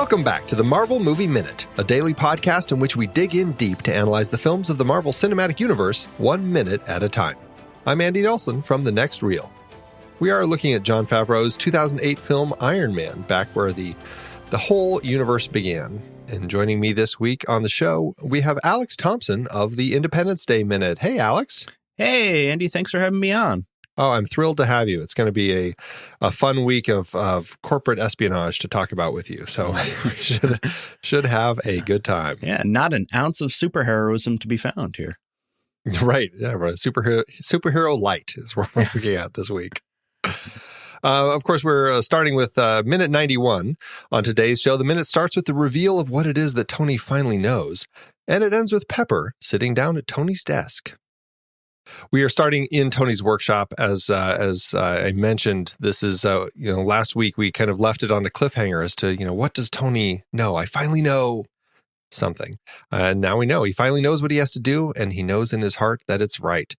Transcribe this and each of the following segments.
Welcome back to the Marvel Movie Minute, a daily podcast in which we dig in deep to analyze the films of the Marvel Cinematic Universe 1 minute at a time. I'm Andy Nelson from The Next Reel. We are looking at Jon Favreau's 2008 film Iron Man, back where the whole universe began. And joining me this week on the show, we have Alex Thompson of the Independence Day Minute. Hey, Alex. Hey, Andy. Thanks for having me on. Oh, I'm thrilled to have you. It's going to be a fun week of corporate espionage to talk about with you. So we should have a good time. Yeah, not an ounce of superheroism to be found here. Right. Yeah, right. Superhero Lite is what we're looking at this week. Of course, we're starting with Minute 91 on today's show. The minute starts with the reveal of what it is that Tony finally knows, and it ends with Pepper sitting down at Tony's desk. We are starting in Tony's workshop, as I mentioned. This is, last week we kind of left it on a cliffhanger as to, what does Tony know? I finally know something. And now we know. He finally knows what he has to do, and he knows in his heart that it's right.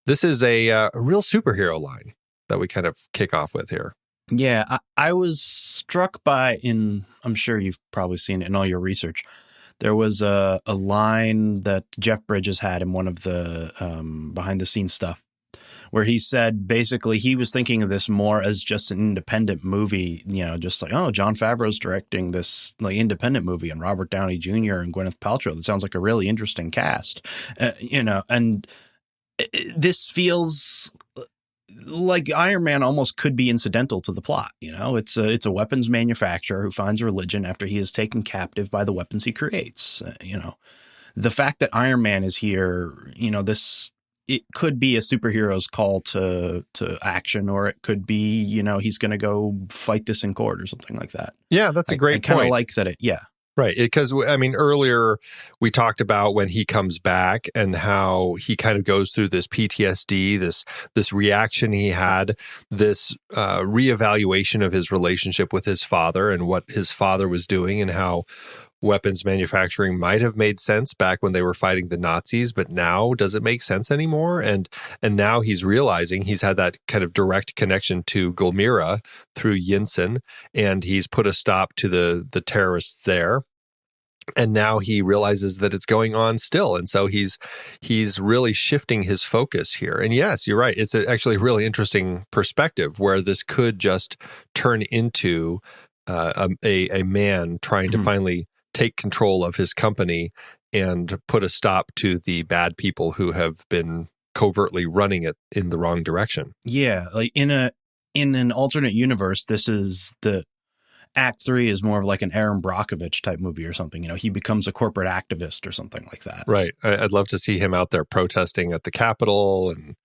This is a real superhero line that we kind of kick off with here. Yeah, I was struck by, I'm sure you've probably seen it in all your research, there was a line that Jeff Bridges had in one of the behind-the-scenes stuff where he said basically he was thinking of this more as just an independent movie, just like, oh, Jon Favreau's directing this like independent movie and Robert Downey Jr. and Gwyneth Paltrow. That sounds like a really interesting cast, and this feels like Iron Man almost could be incidental to the plot. It's a weapons manufacturer who finds religion after he is taken captive by the weapons he creates. The fact that Iron Man is here, it could be a superhero's call to action, or it could be, he's going to go fight this in court or something like that. Yeah, that's a great point. I kind of like that. Right. Because, earlier we talked about when he comes back and how he kind of goes through this PTSD, this reaction he had, this reevaluation of his relationship with his father and what his father was doing, and how weapons manufacturing might have made sense back when they were fighting the Nazis, but now does it make sense anymore? And now he's realizing he's had that kind of direct connection to Gulmira through Yinsen, and he's put a stop to the terrorists there. And now he realizes that it's going on still. And so he's really shifting his focus here. And yes, you're right. It's actually a really interesting perspective where this could just turn into a man trying to finally take control of his company and put a stop to the bad people who have been covertly running it in the wrong direction. Yeah, like in an alternate universe, this is the Act 3 is more of like an Aaron Brockovich type movie or something. He becomes a corporate activist or something like that. Right. I'd love to see him out there protesting at the Capitol and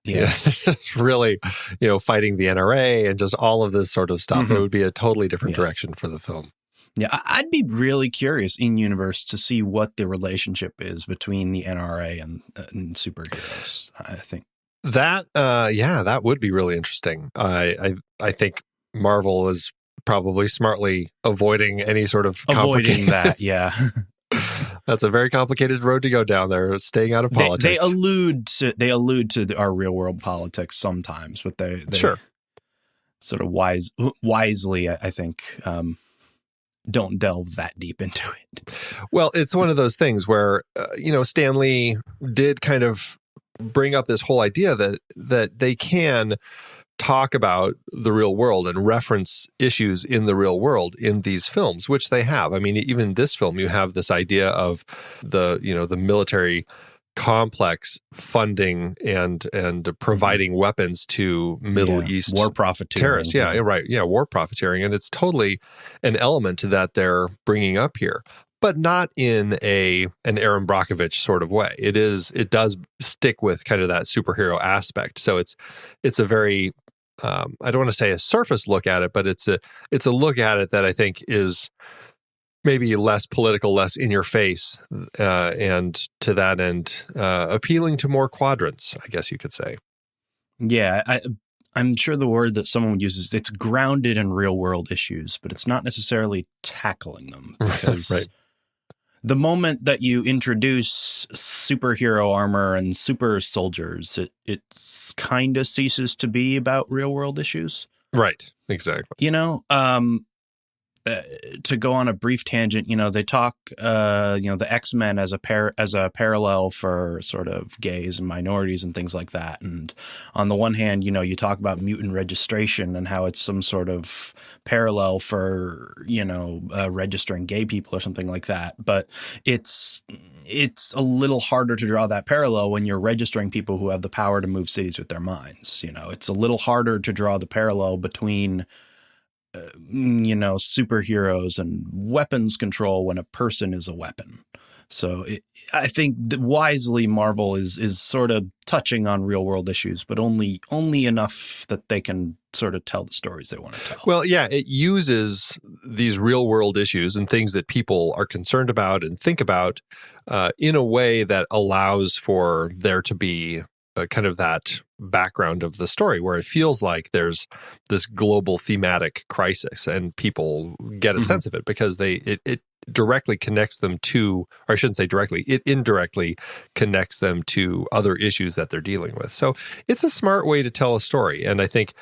just really, fighting the NRA and just all of this sort of stuff. Mm-hmm. It would be a totally different direction for the film. Yeah, I'd be really curious in universe to see what the relationship is between the NRA and superheroes. I think that, that would be really interesting. I think Marvel is probably smartly avoiding any sort of that. Yeah, that's a very complicated road to go down there. Staying out of politics. They allude to our real world politics sometimes, but they sure sort of wisely, I think. Don't delve that deep into it. Well, it's one of those things where, Stan Lee did kind of bring up this whole idea that they can talk about the real world and reference issues in the real world in these films, which they have. I mean, even this film, you have this idea of the military complex funding and providing weapons to Middle East war profiteering terrorists. Yeah, right. Yeah, war profiteering, and it's totally an element that they're bringing up here, but not in an Aaron Brockovich sort of way. It does stick with kind of that superhero aspect. So it's a very I don't want to say a surface look at it, but it's a look at it that I think is maybe less political, less in your face, and to that end, appealing to more quadrants, I guess you could say. Yeah, I'm sure the word that someone would use is it's grounded in real world issues, but it's not necessarily tackling them. Because right. The moment that you introduce superhero armor and super soldiers, it kind of ceases to be about real world issues. Right, exactly. to go on a brief tangent, they talk, the X-Men as a parallel for sort of gays and minorities and things like that. And on the one hand, you talk about mutant registration and how it's some sort of parallel for, registering gay people or something like that. But it's a little harder to draw that parallel when you're registering people who have the power to move cities with their minds. It's a little harder to draw the parallel between superheroes and weapons control when a person is a weapon. So I think that wisely Marvel is sort of touching on real world issues, but only enough that they can sort of tell the stories they want to tell. Well, yeah, it uses these real world issues and things that people are concerned about and think about in a way that allows for there to be kind of that background of the story where it feels like there's this global thematic crisis and people get a sense of it because it directly connects them to, or I shouldn't say directly, it indirectly connects them to other issues that they're dealing with. So it's a smart way to tell a story. And I think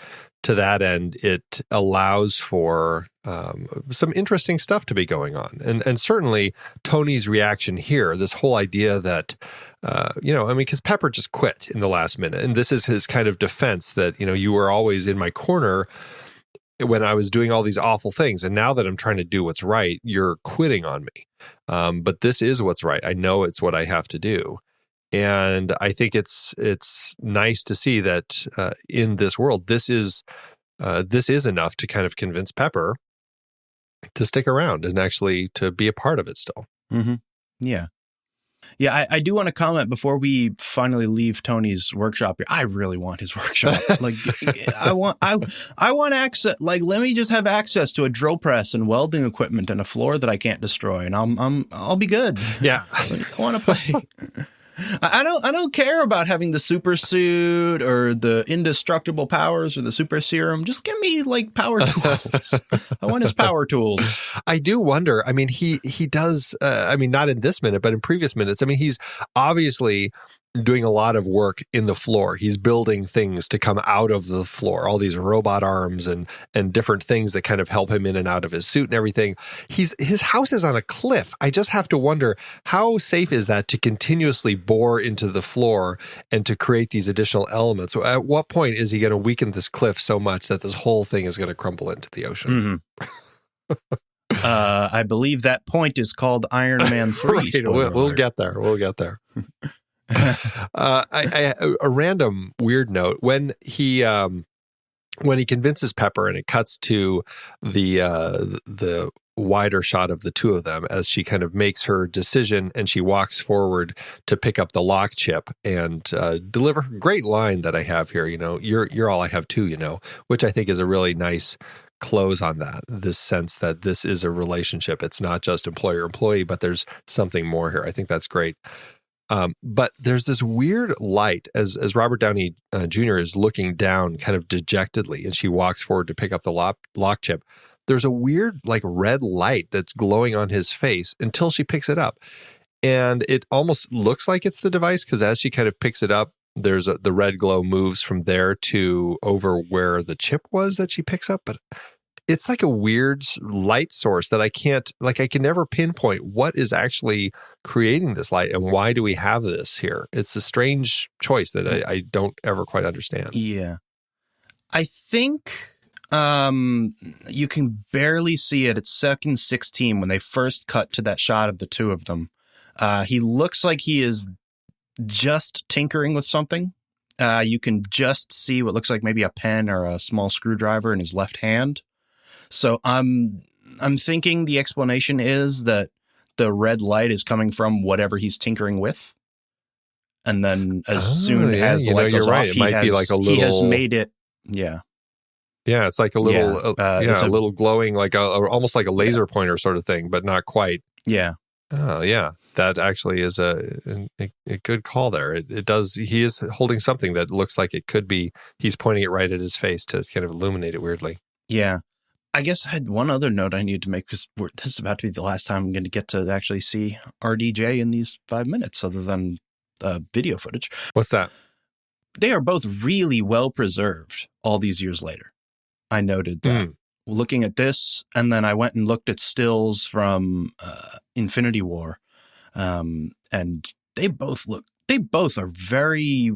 to that end, it allows for some interesting stuff to be going on. And certainly Tony's reaction here, this whole idea that, because Pepper just quit in the last minute. And this is his kind of defense that, you were always in my corner when I was doing all these awful things. And now that I'm trying to do what's right, you're quitting on me. But this is what's right. I know it's what I have to do. And I think it's nice to see that in this world, this is enough to kind of convince Pepper to stick around and actually to be a part of it still. Mm-hmm. Yeah. Yeah, I do want to comment before we finally leave Tony's workshop here. I really want his workshop. Like, I want access. Like, let me just have access to a drill press and welding equipment and a floor that I can't destroy, and I'll be good. Yeah, I want to play. I don't care about having the super suit or the indestructible powers or the super serum. Just give me like power tools. I want his power tools. I do wonder. I mean, he does. Not in this minute, but in previous minutes. I mean, he's obviously doing a lot of work in the floor. He's building things to come out of the floor, all these robot arms and different things that kind of help him in and out of his suit and everything. His house is on a cliff. I just have to wonder, how safe is that to continuously bore into the floor and to create these additional elements? So at what point is he going to weaken this cliff so much that this whole thing is going to crumble into the ocean? Mm-hmm. I believe that point is called Iron Man 3. Right, we'll get there. We'll get there. A random weird note when he convinces Pepper and it cuts to the wider shot of the two of them as she kind of makes her decision and she walks forward to pick up the lock chip and deliver a great line that I have here. You're all I have too. Which I think is a really nice close on that. This sense that this is a relationship. It's not just employer-employee, but there's something more here. I think that's great. But there's this weird light as Robert Downey Jr. is looking down kind of dejectedly and she walks forward to pick up the lock chip. There's a weird like red light that's glowing on his face until she picks it up. And it almost looks like it's the device because as she kind of picks it up, the red glow moves from there to over where the chip was that she picks up. But it's like a weird light source that I can never pinpoint what is actually creating this light and why do we have this here? It's a strange choice that I don't ever quite understand. Yeah. I think you can barely see it. It's second 16 when they first cut to that shot of the two of them. He looks like he is just tinkering with something. You can just see what looks like maybe a pen or a small screwdriver in his left hand. So I'm thinking the explanation is that the red light is coming from whatever he's tinkering with. And then as soon as the light goes off, it might be like a little, he has made it. Yeah. Yeah, it's like a little, it's a little glowing, like almost like a laser pointer sort of thing, but not quite. Yeah. Oh, yeah. That actually is a good call there. It does. He is holding something that looks like it could be. He's pointing it right at his face to kind of illuminate it weirdly. Yeah. I guess I had one other note I need to make because this is about to be the last time I'm going to get to actually see RDJ in these 5 minutes other than video footage. What's that? They are both really well preserved all these years later. I noted that. looking at this, and then I went and looked at stills from Infinity War, and they both are very,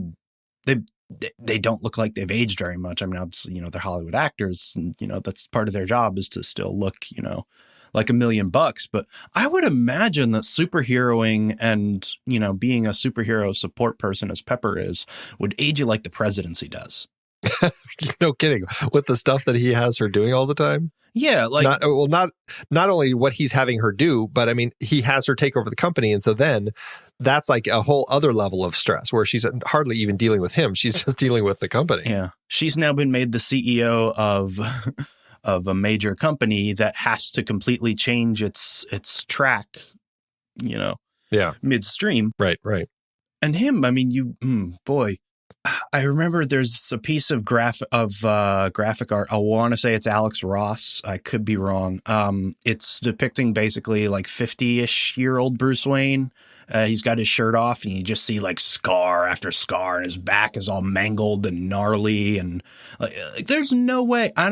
they don't look like they've aged very much. I mean, obviously, they're Hollywood actors, and that's part of their job is to still look, like $1,000,000. But I would imagine that superheroing and being a superhero support person as Pepper is would age you like the presidency does. No kidding. With the stuff that he has her doing all the time. Yeah, like not only what he's having her do, but I mean, he has her take over the company, and so then that's like a whole other level of stress where she's hardly even dealing with him; she's just dealing with the company. Yeah, she's now been made the CEO of a major company that has to completely change its track, midstream. Right. And him, I mean, boy. I remember there's a piece of graphic art. I want to say it's Alex Ross. I could be wrong. It's depicting basically like 50-ish-year-old Bruce Wayne. He's got his shirt off, and you just see like scar after scar, and his back is all mangled and gnarly. And like, there's no way. I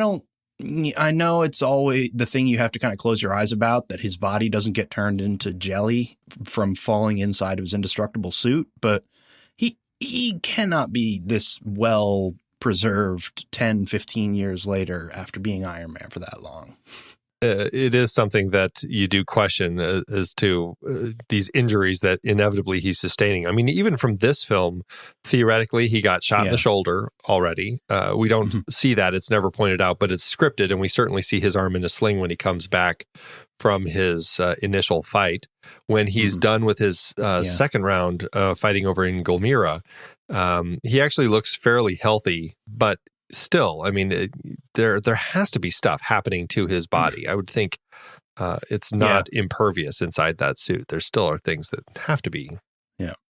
know it's always the thing you have to kind of close your eyes about, that his body doesn't get turned into jelly from falling inside of his indestructible suit, but he cannot be this well preserved 10, 15 years later after being Iron Man for that long. It is something that you do question as to these injuries that inevitably he's sustaining. I mean, even from this film, theoretically, he got shot in the shoulder already. We don't see that. It's never pointed out, but it's scripted, and we certainly see his arm in a sling when he comes back from his initial fight. When he's done with his second round fighting over in Gulmira, he actually looks fairly healthy, but still, I mean, there has to be stuff happening to his body. I would think it's not impervious inside that suit. There still are things that have to be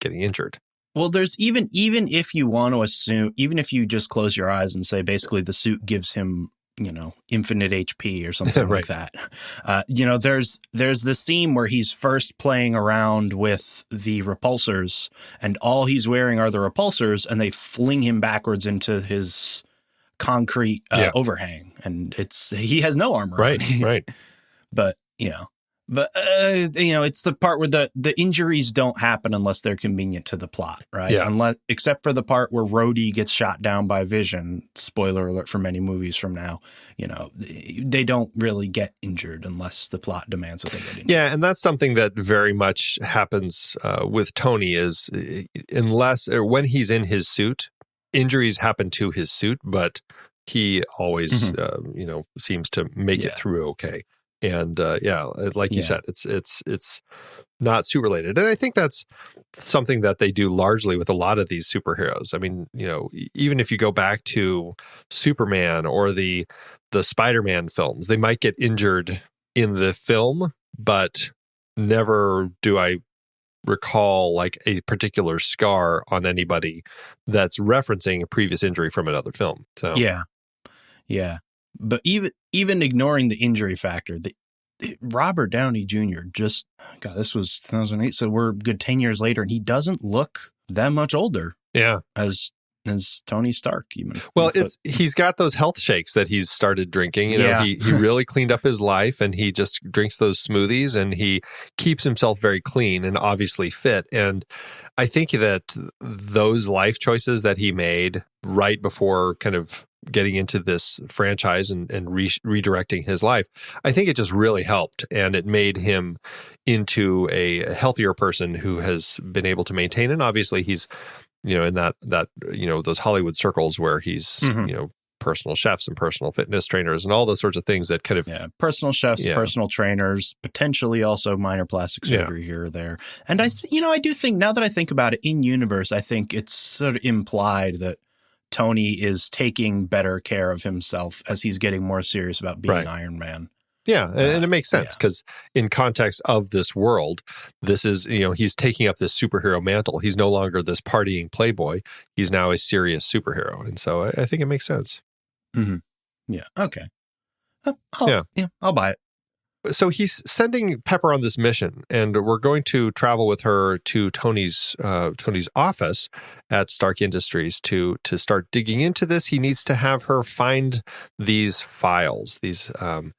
getting injured. Well, there's even if you want to assume, even if you just close your eyes and say basically the suit gives him infinite HP or something like that. There's the scene where he's first playing around with the repulsors, and all he's wearing are the repulsors, and they fling him backwards into his concrete overhang, and he has no armor. Right. But it's the part where the injuries don't happen unless they're convenient to the plot, right? Yeah. Except for the part where Rhodey gets shot down by Vision. Spoiler alert for many movies from now. They don't really get injured unless the plot demands that they get injured. Yeah, and that's something that very much happens with Tony is when he's in his suit, injuries happen to his suit, but he always seems to make it through okay. And like you said, it's not suit related. And I think that's something that they do largely with a lot of these superheroes. I mean, even if you go back to Superman or the Spider-Man films, they might get injured in the film, but never do I recall like a particular scar on anybody that's referencing a previous injury from another film. So yeah. But even ignoring the injury factor, Robert Downey Jr. this was 2008, so we're good 10 years later, and he doesn't look that much older. Yeah, as Tony Stark even. Well, he's got those health shakes that he's started drinking. He really cleaned up his life, and he just drinks those smoothies, and he keeps himself very clean and obviously fit. And I think that those life choices that he made right before kind of getting into this franchise and redirecting his life, I think it just really helped, and it made him into a healthier person who has been able to maintain. And obviously he's, in that those Hollywood circles where he's, personal chefs and personal fitness trainers and all those sorts of things that kind of personal chefs, personal trainers, potentially also minor plastic surgery here or there. And I do think, now that I think about it, in universe, I think it's sort of implied that Tony is taking better care of himself as he's getting more serious about being Iron Man. Yeah, and it makes sense because in context of this world, this is, he's taking up this superhero mantle. He's no longer this partying playboy. He's now a serious superhero. And so I think it makes sense. Mm-hmm. Yeah. Okay. I'll buy it. So he's sending Pepper on this mission, and we're going to travel with her to Tony's office at Stark Industries to start digging into this. He needs to have her find these files, the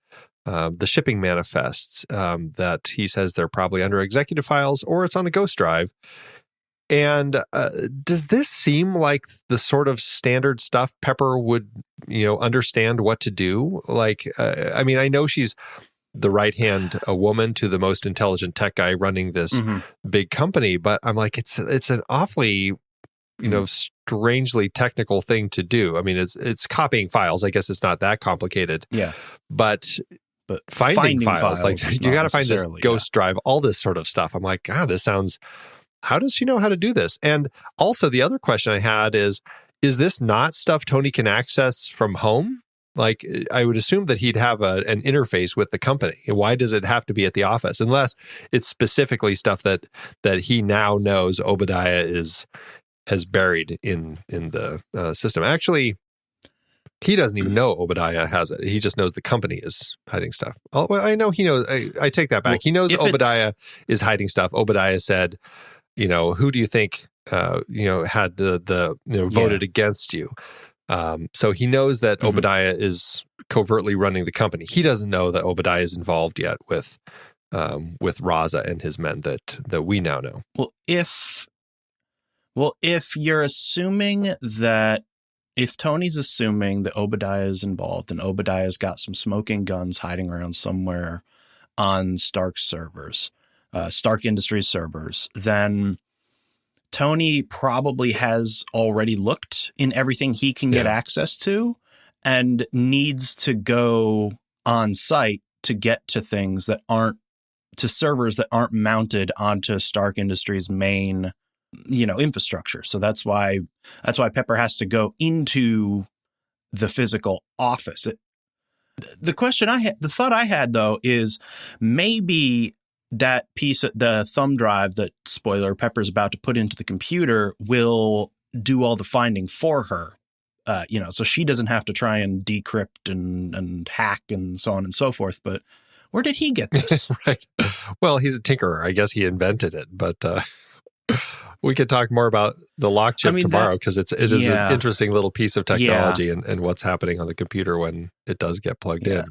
shipping manifests that he says they're probably under executive files or it's on a ghost drive. And does this seem like the sort of standard stuff Pepper would, understand what to do? Like, I mean, I know she's the right-hand woman to the most intelligent tech guy running this big company, but I'm like, it's an awfully, strangely technical thing to do. I mean, it's copying files. I guess it's not that complicated. Yeah. But finding files like you got to find this ghost drive, all this sort of stuff. I'm like, God, this sounds, how does she know how to do this? And also the other question I had is this not stuff Tony can access from home? Like, I would assume that he'd have an interface with the company. Why does it have to be at the office? Unless it's specifically stuff that he now knows Obadiah has buried in the system. Actually, he doesn't even know Obadiah has it. He just knows the company is hiding stuff. Oh, well, I know he knows. I take that back. He knows Obadiah is hiding stuff. Obadiah said, who do you think, had the voted against you? So he knows that Obadiah is covertly running the company. He doesn't know that Obadiah is involved yet with Raza and his men that we now know. Well, if you're assuming that, if Tony's assuming that Obadiah is involved and Obadiah's got some smoking guns hiding around somewhere on Stark's servers, Stark Industries servers, then Tony probably has already looked in everything he can get access to and needs to go on site to get to things that aren't, to servers that aren't mounted onto Stark Industries' main, infrastructure. So that's why Pepper has to go into the physical office. The thought I had though is maybe that piece of the thumb drive that, spoiler, Pepper's about to put into the computer will do all the finding for her, so she doesn't have to try and decrypt and hack and so on and so forth. But where did he get this? Right. Well, he's a tinkerer. I guess he invented it, but we could talk more about the lock chip tomorrow because it is an interesting little piece of technology and what's happening on the computer when it does get plugged in.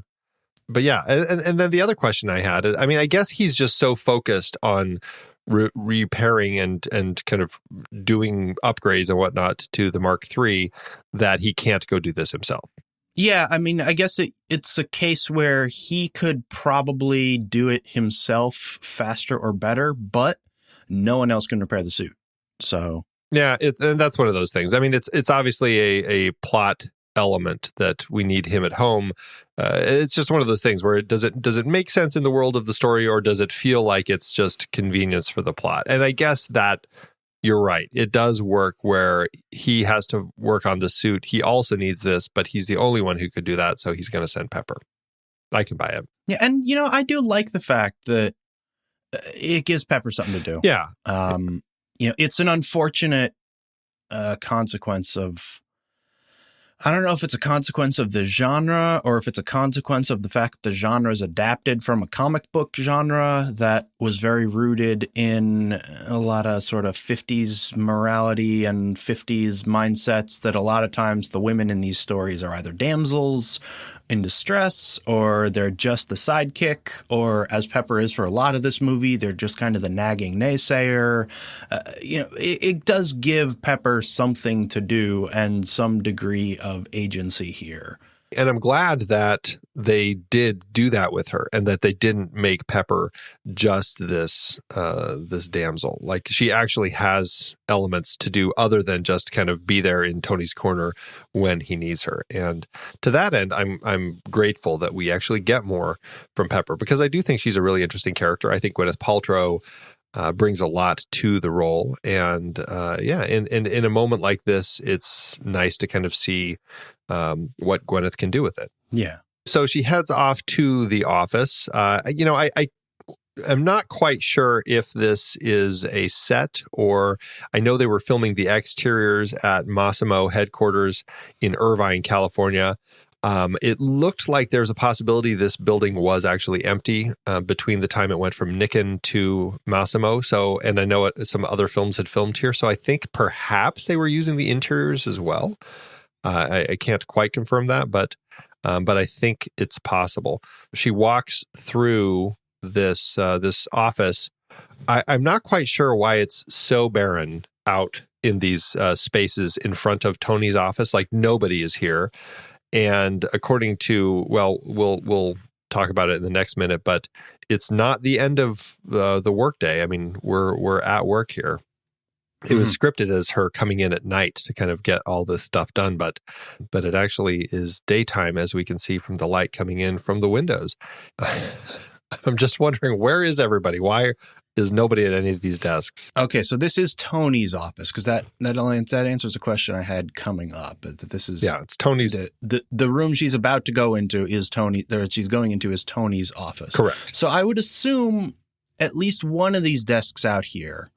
But yeah, and then the other question I had, I mean, I guess he's just so focused on repairing and kind of doing upgrades and whatnot to the Mark III that he can't go do this himself. Yeah, I mean, I guess it's a case where he could probably do it himself faster or better, but no one else can repair the suit. So yeah, and that's one of those things. I mean, it's obviously a plot element that we need him at home. It's just one of those things where does it make sense in the world of the story, or does it feel like it's just convenience for the plot? And I guess that you're right. It does work where he has to work on the suit. He also needs this, but he's the only one who could do that, so he's going to send Pepper. I can buy it. Yeah, and I do like the fact that it gives Pepper something to do. Yeah. It's an unfortunate consequence of, I don't know if it's a consequence of the genre or if it's a consequence of the fact that the genre is adapted from a comic book genre that was very rooted in a lot of sort of 50s morality and 50s mindsets, that a lot of times the women in these stories are either damsels in distress, or they're just the sidekick, or as Pepper is for a lot of this movie, they're just kind of the nagging naysayer. It does give Pepper something to do and some degree of agency here. And I'm glad that they did do that with her, and that they didn't make Pepper just this damsel. Like, she actually has elements to do other than just kind of be there in Tony's corner when he needs her. And to that end, I'm grateful that we actually get more from Pepper, because I do think she's a really interesting character. I think Gwyneth Paltrow brings a lot to the role. And in a moment like this, it's nice to kind of see what Gwyneth can do with it. Yeah. So she heads off to the office. I'm not quite sure if this is a set, or I know they were filming the exteriors at Massimo headquarters in Irvine, California. It looked like there's a possibility this building was actually empty between the time it went from Nikon to Massimo. So, and I know some other films had filmed here. So I think perhaps they were using the interiors as well. I can't quite confirm that, but I think it's possible. She walks through this office. I'm not quite sure why it's so barren out in these spaces in front of Tony's office. Like nobody is here. And according to, well, we'll talk about it in the next minute, but it's not the end of the workday. I mean, we're at work here. It was scripted as her coming in at night to kind of get all this stuff done, but it actually is daytime, as we can see from the light coming in from the windows. I'm just wondering, where is everybody? Why is nobody at any of these desks? Okay, so this is Tony's office, because that answers a question I had coming up. That this is it's Tony's. The room she's about to go into is Tony. She's going into is Tony's office. Correct. So I would assume at least one of these desks out here,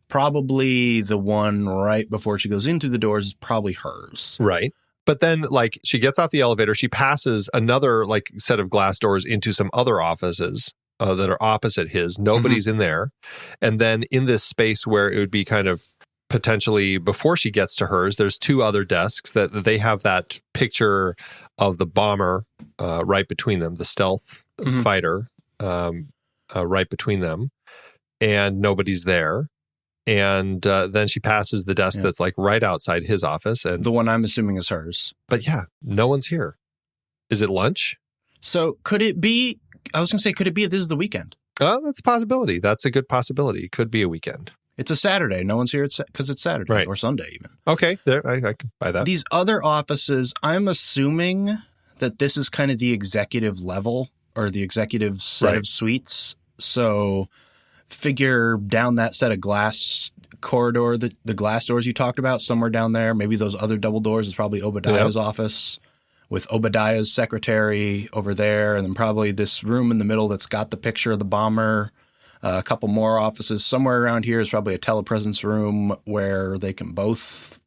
probably the one right before she goes into the doors, is probably hers. Right. But then, like, she gets off the elevator, she passes another, like, set of glass doors into some other offices that are opposite his. Nobody's in there. And then in this space where it would be kind of potentially before she gets to hers, there's two other desks that they have that picture of the bomber right between them, the stealth fighter right between them. And nobody's there. And then she passes the desk that's like right outside his office. And the one I'm assuming is hers. But yeah, no one's here. Is it lunch? So could it be, I was going to say, could it be this is the weekend? Oh, that's a possibility. That's a good possibility. It could be a weekend. It's a Saturday. No one's here because it's Saturday right. or Sunday even. Okay, there I can buy that. These other offices, I'm assuming that this is kind of the executive level or the executive set of suites. So figure down that set of glass corridor, the glass doors you talked about, somewhere down there. Maybe those other double doors is probably Obadiah's office with Obadiah's secretary over there. And then probably this room in the middle that's got the picture of the bomber. A couple more offices. Somewhere around here is probably a telepresence room where they can both,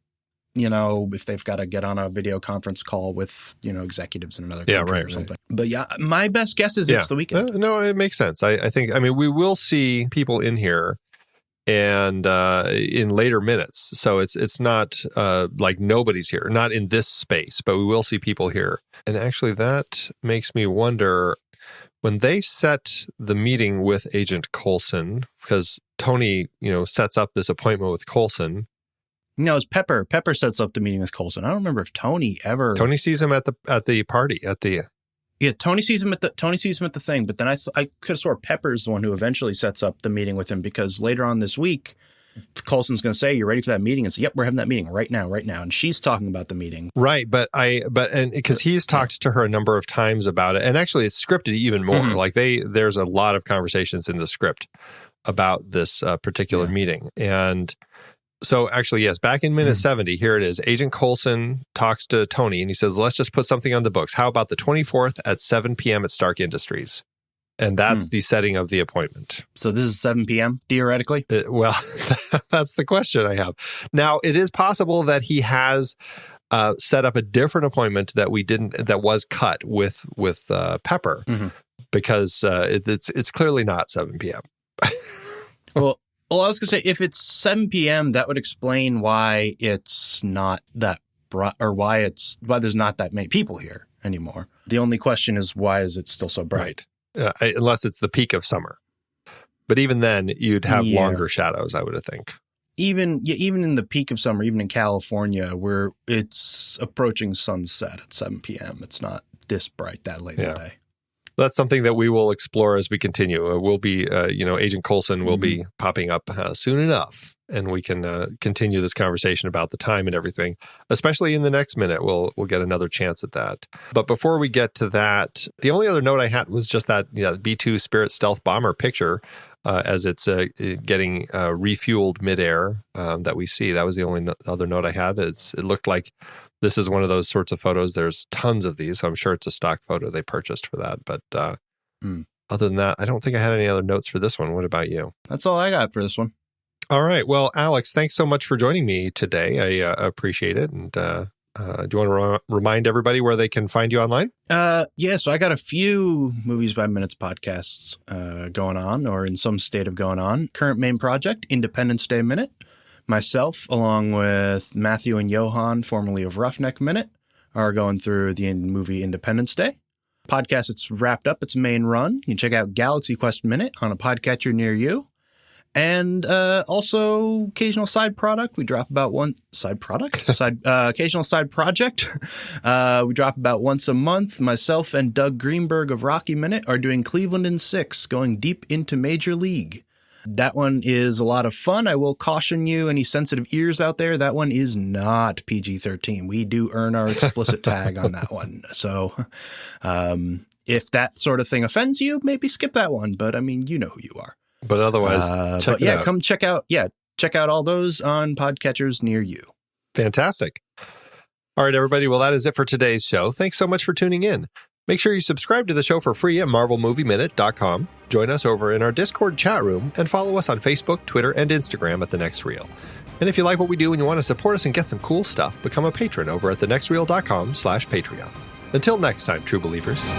if they've got to get on a video conference call with, executives in another country or something. Right. But yeah, my best guess is it's the weekend. No, it makes sense. I think, we will see people in here and in later minutes. So it's not like nobody's here, not in this space, but we will see people here. And actually that makes me wonder, when they set the meeting with Agent Coulson, because Tony, sets up this appointment with Coulson. No, it's Pepper. Pepper sets up the meeting with Coulson. I don't remember if Tony ever. Tony sees him at the party Yeah, Tony sees him at the thing. But then I could have swore Pepper's the one who eventually sets up the meeting with him, because later on this week, Coulson's going to say, "You ready for that meeting?" And say, "Yep, we're having that meeting right now." And she's talking about the meeting, right? But because he's talked to her a number of times about it, and actually it's scripted even more. Like there's a lot of conversations in the script about this particular meeting. And so actually, yes, back in minute 70, here it is. Agent Coulson talks to Tony and he says, "Let's just put something on the books. How about the 24th at 7 p.m. at Stark Industries?" And that's the setting of the appointment. So this is 7 p.m. theoretically? Well, that's the question I have. Now, it is possible that he has set up a different appointment that was cut with Pepper, because it's clearly not 7 p.m. Well, I was going to say, if it's 7 p.m., that would explain why it's not that bright, or why there's not that many people here anymore. The only question is, why is it still so bright? Right. Unless it's the peak of summer. But even then, you'd have longer shadows, I would think. Even in the peak of summer, even in California, where it's approaching sunset at 7 p.m., it's not this bright that late in the day. That's something that we will explore as we continue. We'll be, Agent Coulson will be popping up soon enough, and we can continue this conversation about the time and everything. Especially in the next minute, we'll get another chance at that. But before we get to that, the only other note I had was just that B-2 Spirit stealth bomber picture as it's getting refueled midair that we see. That was the only other note I had. It looked like this is one of those sorts of photos. There's tons of these. So I'm sure it's a stock photo they purchased for that. But other than that, I don't think I had any other notes for this one. What about you? That's all I got for this one. All right. Well, Alex, thanks so much for joining me today. I appreciate it. And Do you want to remind everybody where they can find you online? Yeah, so I got a few Movies by Minutes podcasts going on, or in some state of going on. Current main project, Independence Day Minute. Myself, along with Matthew and Johan, formerly of Roughneck Minute, are going through the movie Independence Day. Podcast, it's wrapped up its main run. You can check out Galaxy Quest Minute on a podcatcher near you. And also occasional side product. We drop about one side product, occasional side project. We drop about once a month. Myself and Doug Greenberg of Rocky Minute are doing Cleveland in 6, going deep into Major League. That one is a lot of fun. I will caution you, any sensitive ears out there, that one is not PG-13. We do earn our explicit tag on that one. So if that sort of thing offends you, maybe skip that one. But I mean, you know who you are. But otherwise, check it out. Come check out. Yeah, check out all those on podcatchers near you. Fantastic. All right, everybody. Well, that is it for today's show. Thanks so much for tuning in. Make sure you subscribe to the show for free at marvelmovieminute.com. Join us over in our Discord chat room and follow us on Facebook, Twitter, and Instagram at The Next Reel. And if you like what we do and you want to support us and get some cool stuff, become a patron over at thenextreel.com/Patreon. Until next time, true believers.